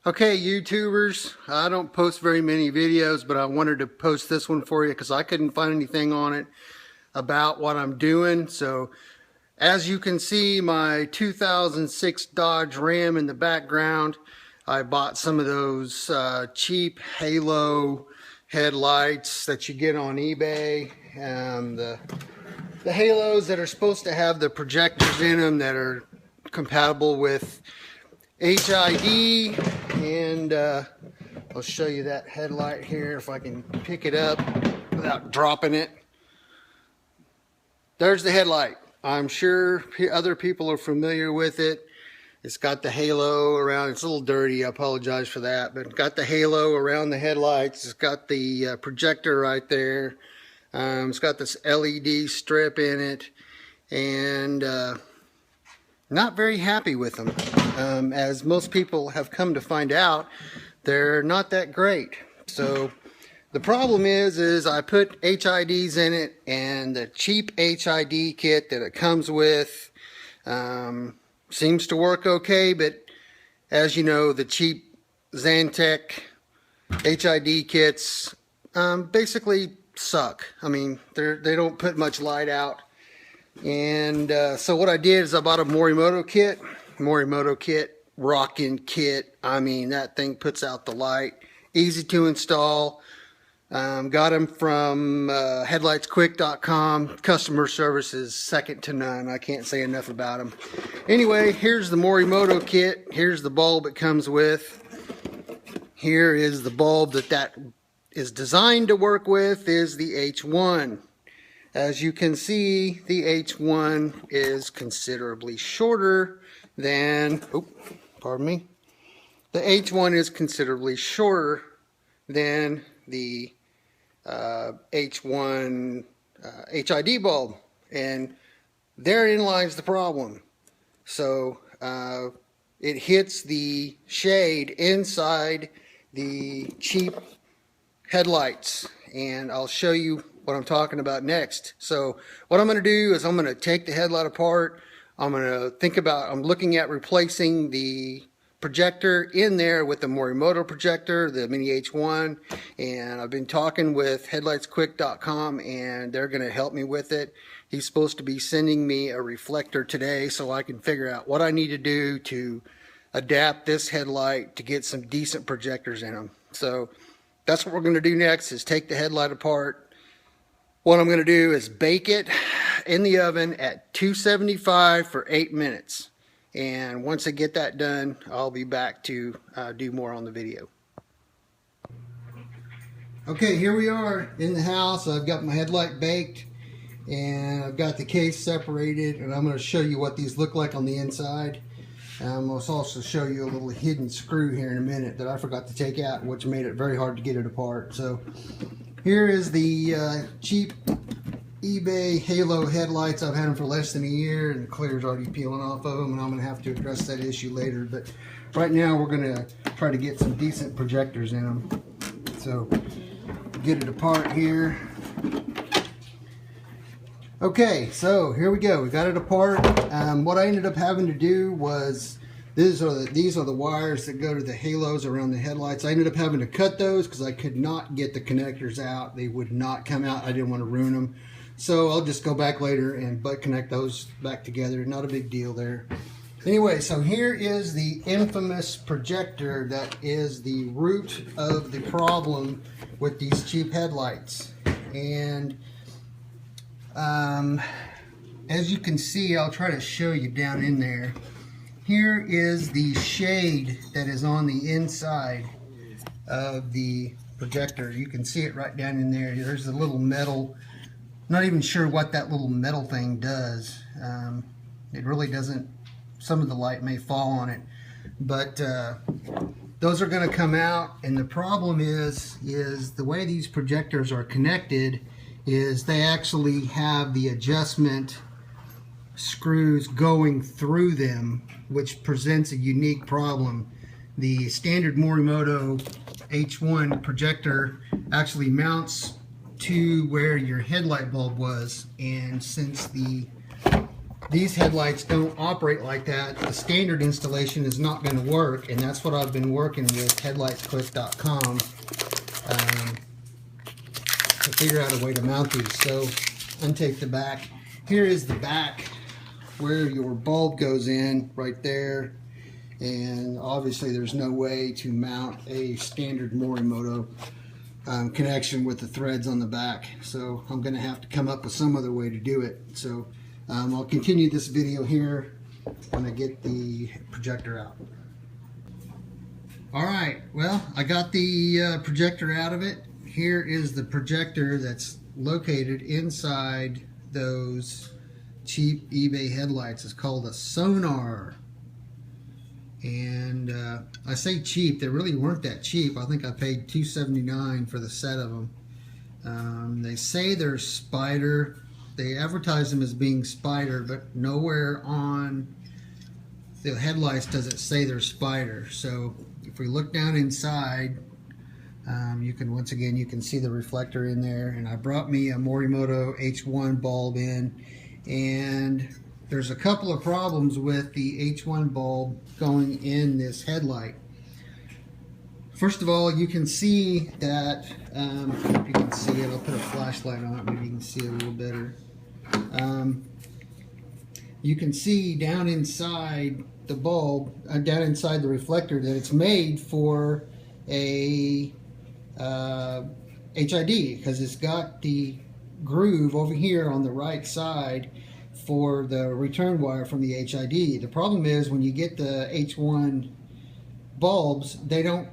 Okay, YouTubers, I don't post very many videos, but I wanted to post this one for you because I couldn't find anything on it about what I'm doing. So, as you can see, my 2006 Dodge Ram in the background, I bought some of those cheap Halo headlights that you get on eBay. The Halos that are supposed to have the projectors in them that are compatible with HID, and I'll show you that headlight here if I can pick it up without dropping it. There's the headlight. I'm sure other people are familiar with it. It's got the halo around. It's a little dirty, I apologize for that, but got the halo around the headlights. It's got the projector right there. It's got this LED strip in it, and not very happy with them. As most people have come to find out, they're not that great. So the problem is I put HIDs in it, and the cheap HID kit that it comes with seems to work okay, but as you know, the cheap Xantech HID kits basically suck. I mean, they don't put much light out. And so what I did is I bought a Morimoto kit, rockin' kit. I mean, that thing puts out the light, easy to install. Got them from headlightsquick.com. Customer service is second to none. I can't say enough about them. Anyway, here's the Morimoto kit. Here's the bulb it comes with. Here is the bulb that is designed to work with, is the H1. As you can see, the H1 is considerably shorter than, pardon me. The H1 is considerably shorter than the H1 HID bulb, and therein lies the problem. So it hits the shade inside the cheap headlights, and I'll show you what I'm talking about next. So what I'm going to do is I'm going to take the headlight apart. I'm looking at replacing the projector in there with the Morimoto projector, the Mini H1, and I've been talking with headlightsquick.com, and they're going to help me with it. He's supposed to be sending me a reflector today so I can figure out what I need to do to adapt this headlight to get some decent projectors in them. So that's what we're going to do next, is take the headlight apart. What I'm going to do is bake it in the oven at 275 for 8 minutes. And once I get that done, I'll be back to do more on the video. Okay, here we are in the house. I've got my headlight baked, and I've got the case separated, and I'm going to show you what these look like on the inside. I'll also show you a little hidden screw here in a minute that I forgot to take out, which made it very hard to get it apart. So here is the cheap eBay Halo headlights. I've had them for less than a year, and the clear's already peeling off of them, and I'm going to have to address that issue later. But right now we're going to try to get some decent projectors in them. So get it apart here. Okay, so here we go. We got it apart. What I ended up having to do was, these are the wires that go to the halos around the headlights. I ended up having to cut those because I could not get the connectors out. They would not come out. I didn't want to ruin them. So I'll just go back later and butt connect those back together. Not a big deal there. Anyway, so here is the infamous projector that is the root of the problem with these cheap headlights. And as you can see, I'll try to show you down in there. Here is the shade that is on the inside of the projector. You can see it right down in there. There's a little metal. Not even sure what that little metal thing does. It really doesn't. Some of the light may fall on it, but those are going to come out. And the problem is the way these projectors are connected is they actually have the adjustment screws going through them, which presents a unique problem. The standard Morimoto H1 projector actually mounts to where your headlight bulb was, and since the these headlights don't operate like that. The standard installation is not going to work, and that's what I've been working with headlightsquick.com to figure out a way to mount these. So untake the back. Here is the back where your bulb goes in, right there. And obviously there's no way to mount a standard Morimoto connection with the threads on the back. So I'm going to have to come up with some other way to do it. So I'll continue this video here when I get the projector out. Alright, well, I got the projector out of it. Here is the projector that's located inside those cheap eBay headlights. It's called a sonar. And I say cheap, they really weren't that cheap. I think I paid $2.79 for the set of them. They say they're Spyder. They advertise them as being Spyder, but nowhere on the headlights does it say they're Spyder. So if we look down inside, you can, once again, you can see the reflector in there. And I brought me a Morimoto H1 bulb in, and there's a couple of problems with the H1 bulb going in this headlight. First of all, you can see that, if you can see it, I'll put a flashlight on it, maybe you can see it a little better. You can see down inside the bulb, down inside the reflector, that it's made for a HID, because it's got the groove over here on the right side for the return wire from the HID. The problem is when you get the H1 bulbs, they don't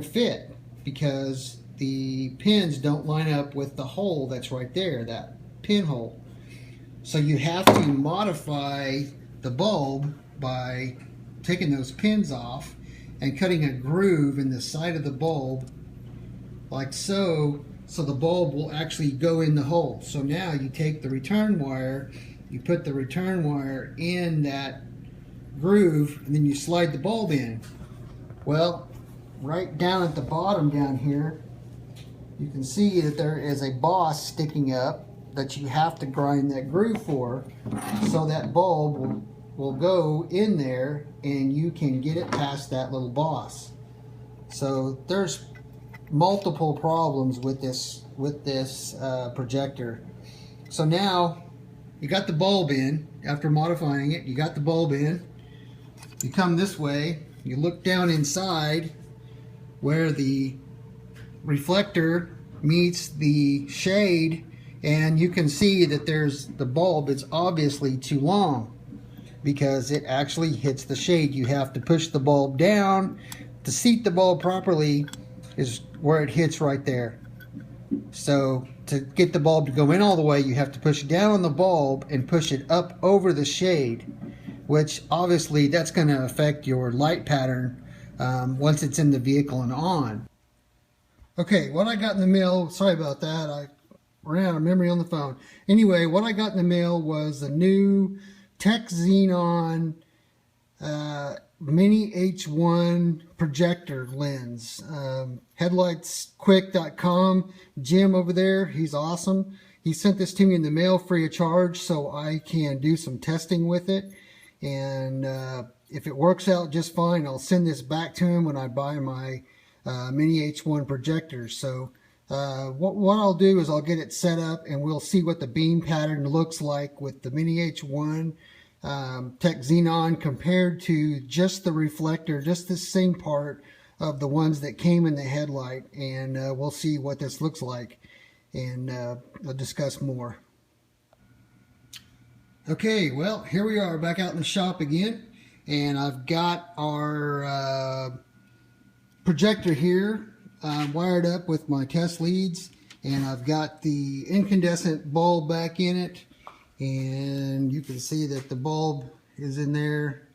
fit, because the pins don't line up with the hole that's right there, that pinhole. So you have to modify the bulb by taking those pins off and cutting a groove in the side of the bulb like so, so the bulb will actually go in the hole. So now you take the return wire, you put the return wire in that groove, and then you slide the bulb in. Well, right down at the bottom down here, you can see that there is a boss sticking up that you have to grind that groove for, so that bulb will go in there and you can get it past that little boss. So there's multiple problems with this projector. So now you got the bulb in. After modifying it, you got the bulb in. You come this way, you look down inside where the reflector meets the shade, and you can see that there's the bulb is obviously too long because it actually hits the shade. You have to push the bulb down to seat the bulb properly, is where it hits right there. So to get the bulb to go in all the way, you have to push down on the bulb and push it up over the shade, which obviously that's going to affect your light pattern once it's in the vehicle and on. Okay, what I got in the mail, sorry about that, I ran out of memory on the phone. Anyway, what I got in the mail was a new Tech Xenon Mini H1 projector lens. Headlightsquick.com, Jim over there, he's awesome. He sent this to me in the mail free of charge so I can do some testing with it. And if it works out just fine, I'll send this back to him when I buy my Mini H1 projectors. So what I'll do is I'll get it set up and we'll see what the beam pattern looks like with the Mini H1 Tech Xenon compared to just the reflector, just the same part of the ones that came in the headlight, and we'll see what this looks like, and I'll discuss more. Okay, well, here we are back out in the shop again, and I've got our projector here wired up with my test leads, and I've got the incandescent bulb back in it, and you can see that the bulb is in there,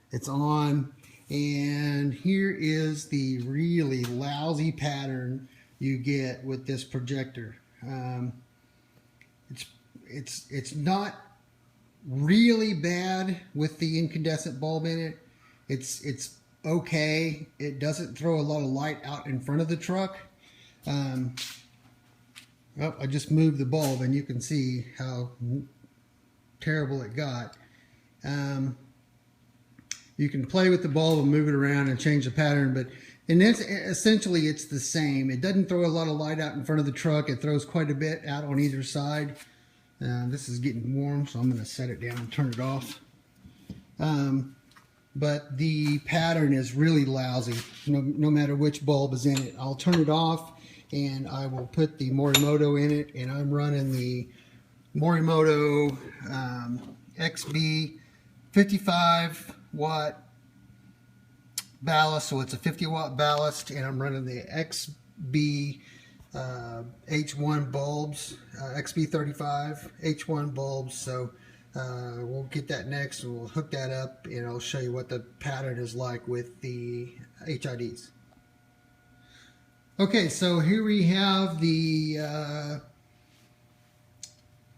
it's on. And here is the really lousy pattern you get with this projector. It's not really bad with the incandescent bulb in it. It's okay. It doesn't throw a lot of light out in front of the truck. Well, I just moved the bulb and you can see how terrible it got. You can play with the bulb and move it around and change the pattern, but essentially it's the same. It doesn't throw a lot of light out in front of the truck. It throws quite a bit out on either side. This is getting warm, so I'm going to set it down and turn it off. But the pattern is really lousy, no matter which bulb is in it. I'll turn it off and I will put the Morimoto in it, and I'm running the Morimoto XB 55 watt ballast, so it's a 50 watt ballast, and I'm running the XB H1 bulbs, XB35 H1 bulbs. So we'll get that next, and we'll hook that up, and I'll show you what the pattern is like with the HIDs. Okay, so here we have the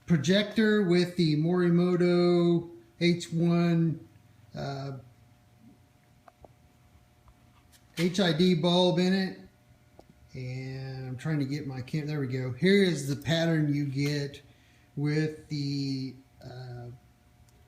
projector with the Morimoto H1 HID bulb in it, and I'm trying to get my camera. There we go. Here is the pattern you get with the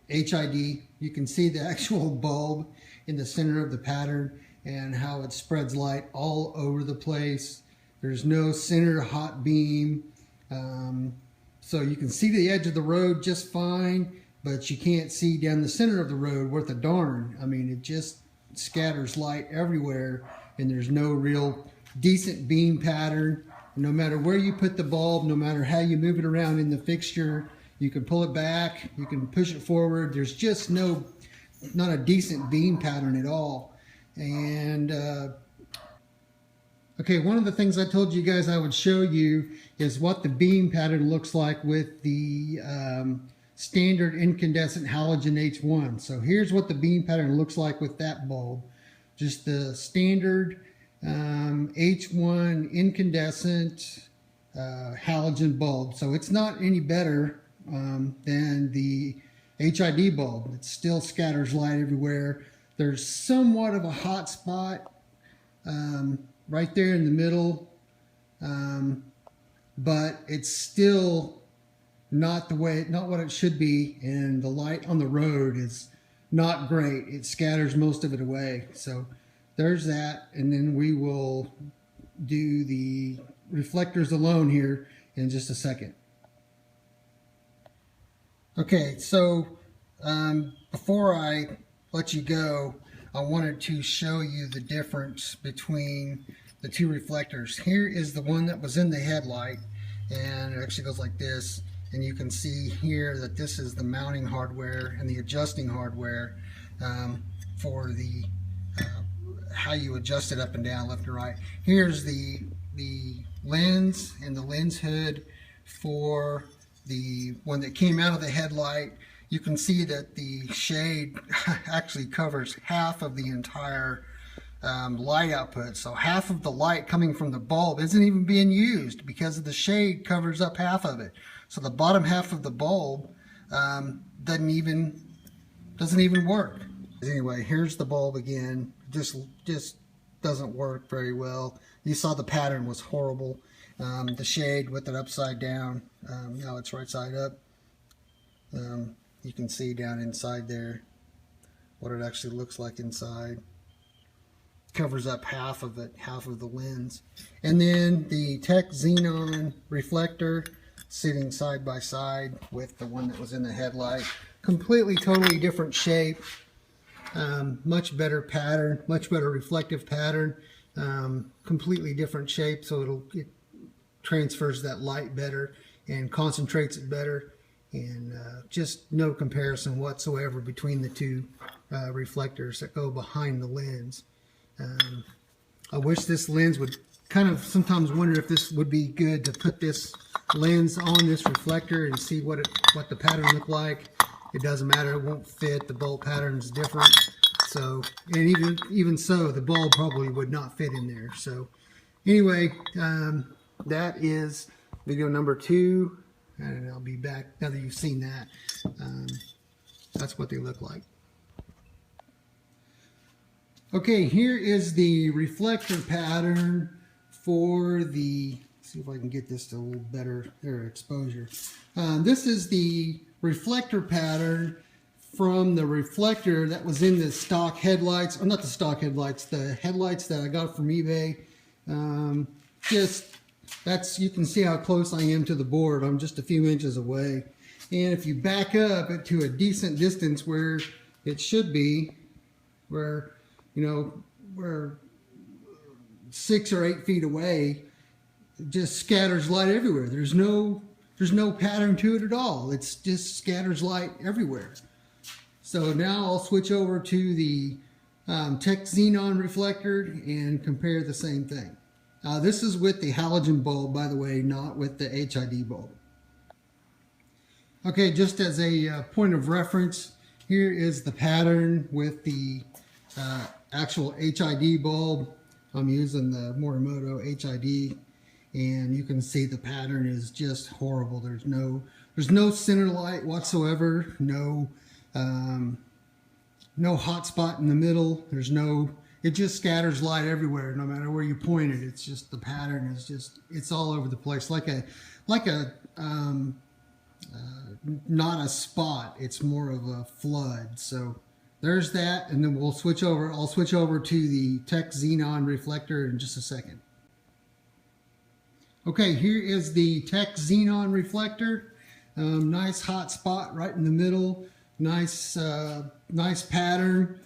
HID. You can see the actual bulb in the center of the pattern and how it spreads light all over the place. There's no center hot beam, so you can see the edge of the road just fine, but you can't see down the center of the road worth a darn. I mean, it just scatters light everywhere, and there's no real decent beam pattern. No matter where you put the bulb, no matter how you move it around in the fixture, you can pull it back, you can push it forward. There's just not a decent beam pattern at all. And okay, one of the things I told you guys I would show you is what the beam pattern looks like with the standard incandescent halogen H1. So here's what the beam pattern looks like with that bulb. Just the standard H1 incandescent halogen bulb. So it's not any better than the HID bulb. It still scatters light everywhere. There's somewhat of a hot spot right there in the middle, but it's still not what it should be, and the light on the road is not great. It scatters most of it away. So there's that, and then we will do the reflectors alone here in just a second. Okay, so before I let you go, I wanted to show you the difference between the two reflectors. Here is the one that was in the headlight, and it actually goes like this. And you can see here that this is the mounting hardware and the adjusting hardware for the how you adjust it up and down, left and right. Here's the lens and the lens hood for the one that came out of the headlight. You can see that the shade actually covers half of the entire light output. So half of the light coming from the bulb isn't even being used because the shade covers up half of it. So the bottom half of the bulb doesn't even work. Anyway, here's the bulb again. Just doesn't work very well. You saw the pattern was horrible. The shade with it upside down. Now it's right side up. You can see down inside there what it actually looks like inside. Covers up half of it, half of the lens. And then the Tech Xenon reflector sitting side by side with the one that was in the headlight. Completely, totally different shape. Much better pattern, much better reflective pattern. Completely different shape, so it transfers that light better and concentrates it better. And just no comparison whatsoever between the two reflectors that go behind the lens. I wish this lens would kind of sometimes wonder if this would be good to put this lens on this reflector and see what the pattern looked like. It doesn't matter, it won't fit. The bulb pattern is different. So, and even so, the bulb probably would not fit in there. So anyway, that is video number 2, and I'll be back now that you've seen that. That's what they look like. Okay, here is the reflector pattern for the, see if I can get this to a little better exposure. This is the reflector pattern from the reflector that was in the stock headlights, or not the stock headlights, the headlights that I got from eBay. You can see how close I am to the board. I'm just a few inches away. And if you back up it to a decent distance where it should be, where, you know, we're 6 or 8 feet away, it just scatters light everywhere. There's no pattern to it at all. It's just scatters light everywhere. So now I'll switch over to the Tech Xenon reflector and compare the same thing. This is with the halogen bulb, by the way, not with the HID bulb. Okay, just as a point of reference, here is the pattern with the actual HID bulb. I'm using the Morimoto HID, and you can see the pattern is just horrible. There's no center light whatsoever, no hot spot in the middle. It just scatters light everywhere, no matter where you point it. It's just, the pattern is just, it's all over the place, not a spot. It's more of a flood. So there's that, and then I'll switch over to the Tech Xenon reflector in just a second. Okay, here is the Tech Xenon reflector. Nice hot spot right in the middle. Nice pattern.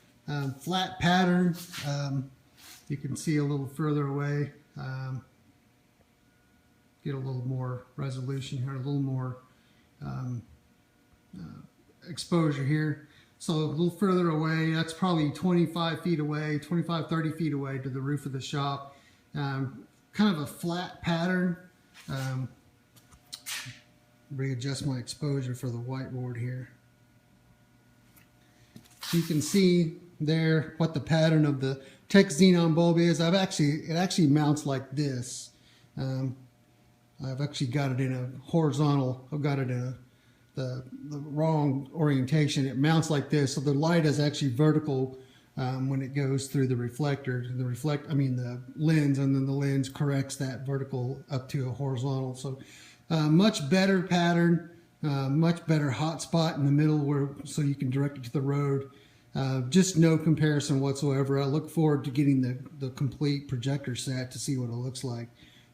Flat pattern. You can see a little further away. Get a little more resolution here, a little more exposure here. So a little further away, that's probably 25 feet away, 25, 30 feet away to the roof of the shop. Kind of a flat pattern. Readjust my exposure for the whiteboard here. You can see there what the pattern of the Tech Xenon bulb is. It actually mounts like this. I've actually got it in a horizontal. I've got it in the wrong orientation. It mounts like this, so the light is actually vertical when it goes through the reflector. The lens, and then the lens corrects that vertical up to a horizontal. So much better pattern, much better hot spot in the middle so you can direct it to the road. Just no comparison whatsoever. I look forward to getting the complete projector set to see what it looks like.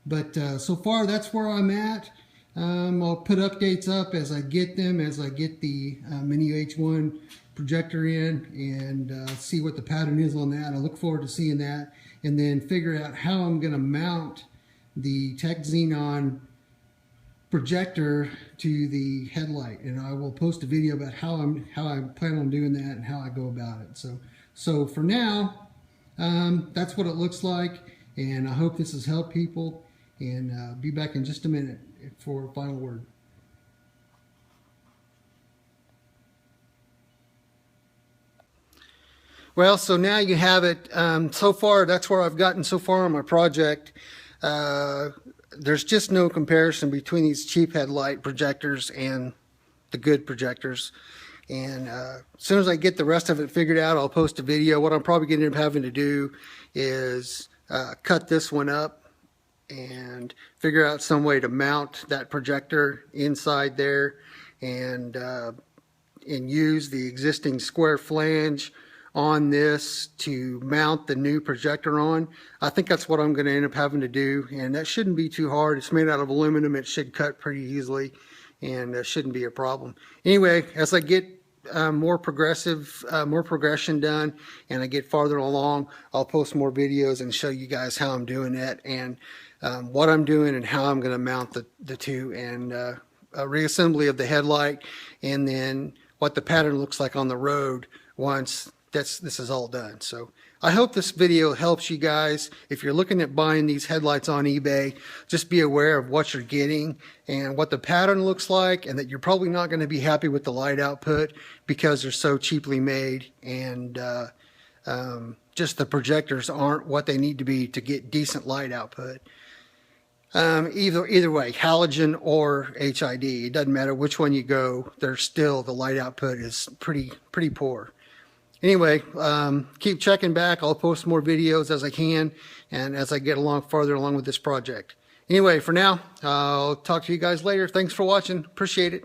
But so far, that's where I'm at. I'll put updates up as I get them, as I get the Mini H1 projector in, and see what the pattern is on that. I look forward to seeing that, and then figure out how I'm going to mount the Tech Xenon projector to the headlight, and I will post a video about how I plan on doing that and how I go about it. So for now, that's what it looks like, and I hope this has helped people, and be back in just a minute for a final word. Well, so now you have it. So far, that's where I've gotten so far on my project. There's just no comparison between these cheap headlight projectors and the good projectors. And as soon as I get the rest of it figured out, I'll post a video. What I'm probably going to end up having to do is cut this one up and figure out some way to mount that projector inside there, and use the existing square flange on this to mount the new projector on. I think that's what I'm going to end up having to do, and that shouldn't be too hard. It's made out of aluminum. It should cut pretty easily, and shouldn't be a problem. Anyway, as I get more progression done, and I get farther along, I'll post more videos and show you guys how I'm doing it, and what I'm doing, and how I'm going to mount the two, and a reassembly of the headlight, and then what the pattern looks like on the road once this is all done. So I hope this video helps you guys. If you're looking at buying these headlights on eBay, just be aware of what you're getting and what the pattern looks like, and that you're probably not going to be happy with the light output because they're so cheaply made, and just the projectors aren't what they need to be to get decent light output. Either way, halogen or HID, it doesn't matter which one you go, there's still, the light output is pretty poor. Anyway, keep checking back. I'll post more videos as I can, and as I get farther along with this project. Anyway, for now, I'll talk to you guys later. Thanks for watching. Appreciate it.